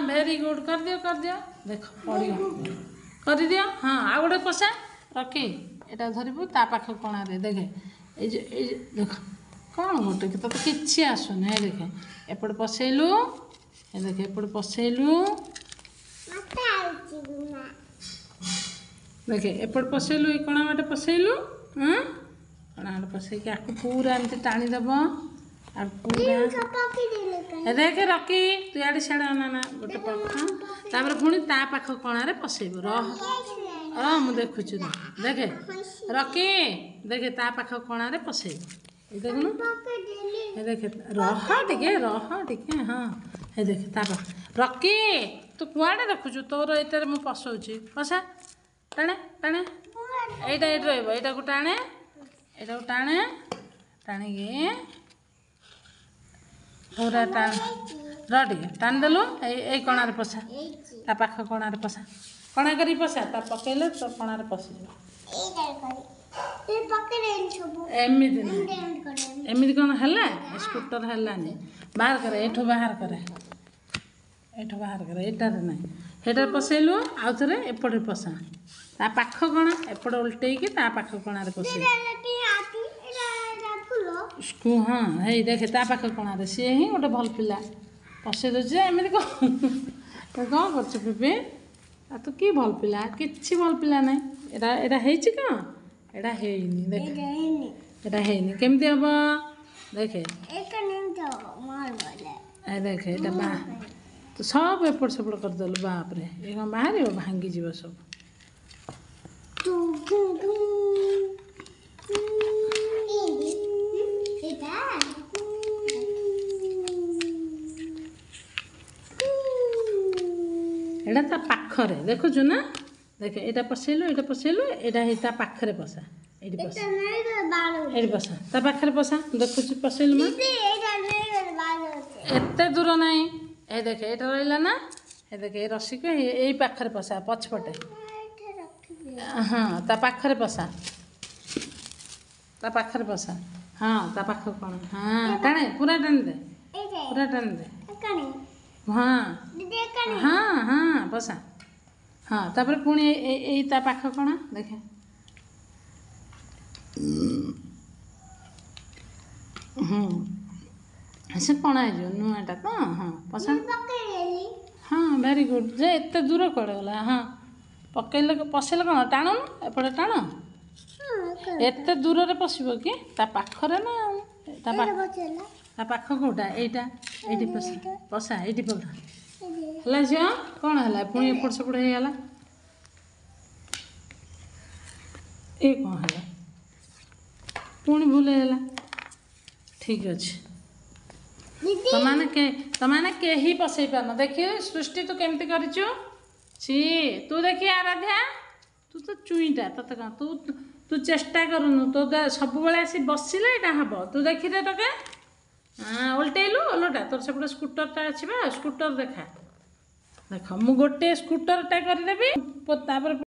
Very good कर दियो देख पड़ियो कर दियो। हाँ आ गोटे पशा रखी एटा धरबू ता पाख कणा रे देखे ए देख कौन गोटे तो किसी आसुनि है देखे एपटे पसैलु ए देखे एपटे पसैलु देखे एपटे पसैलु ये कणा बाटे पसैलु हाँ कणा बाटे पसैक आपको पूरा एमती टाणीदेव और पूरा देखे रखी तू इे सियाड़े ना ना गोटे पाख तापर पुणी ता पाख कणारे पसैबु रह मुझे देखुची देखे रखी देखे ता पाख कणारे पसैबु देखुन देखे रह टिके हाँ हे देखे ता पाख रखी तू कुआड़े देखुचु तोर एटारे मु पसौची पसा टाणे टाणे एटा एट रही एटा को टाणे एटा को टाणे टाणिकी पूरा टाण रे टाणीदेलु ये कणारे पसा ता पाख कणारे पसा कणा करी पसा ता पकेले तो कणारे पशिज एमती एमती कौन है स्कूटर है बाहर करे एठो बाहर करे एटारे ना हेटार पसैलु आउ थे एपटे पसा ता पाख कणा एपटे उल्टेकी ता पाख कणारे पसै हाँ हे देखे ता पाख कणारे सी ही गोटे भल पिला पसै दूसरे एमती कौन कर पिपी आ तू कि भल पिला किसी भल पिला ना एटा कौन एटा हैनी देख एटा हैनी केमती हम देखे देखे एटा बा तो सब एपट सेपट करदेलु बाप रे ये कौन बाहर भांगी जीव सब एटा ता पाखरे देखुचु ना देखे एटा पसैलु एटा ही ता पाखरे पसा एटी पसा एटी पसा ता पाखरे पसा देखुचु पसैलु मां एते दूर नहीं ए देखे एटा रहिला ना ए देखे ए रस्सी को ए पाखरे पसा पछपटे हाँ ता पाखरे पसा हाँ ता पाख कौन हाँ टाणे पूरा टाणी दे हाँ हाँ हाँ पसा हाँ तापर पुणी ए ता पाख कणा देखे से कणा है नुआटा तो हाँ पसंद हाँ वेरी गुड जे एत दूर कड़े गला हाँ पकड़े पसैले कौन टाण एपटे टाण एत दूर रे पशिब कि ता पाखरे ना ता पाख कोटा एटा एटी पसा एटी पका है झील कौन है पुणी एपट सेपट हो गला ये कौन है पुणी भूल है ठीक अच्छे तमाने के ही पसई पारन देखिए सृष्टि तू केमती करिचु सी तू देखिए आराध्या तू तो चुईटा तते कौन तू चेष्टा करूनु तो सब बेले आसी बसिले यहाँ हम तू देखी दे टके हाँ उल्टेलु ओलटा तोर सेपटे स्कूटरटा अच्छी स्कूटर देखा देख मु गोटे स्कूटरटा करदेवी